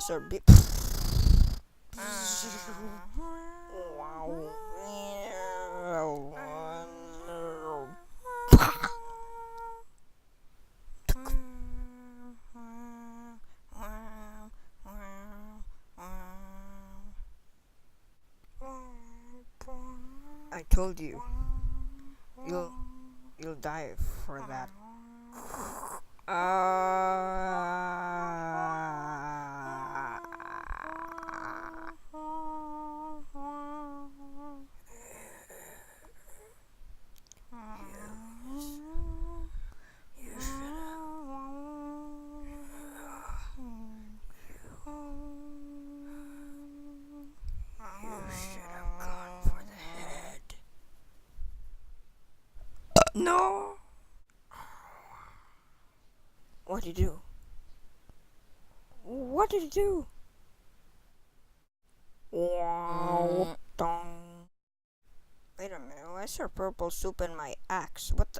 dinosaur be? Wow. I told you, you'll you'll die for that. You should have gone for the head. No. What did you do? What did you do? Wow. Dong. Wait a minute. Why is there purple soup in my axe? What the?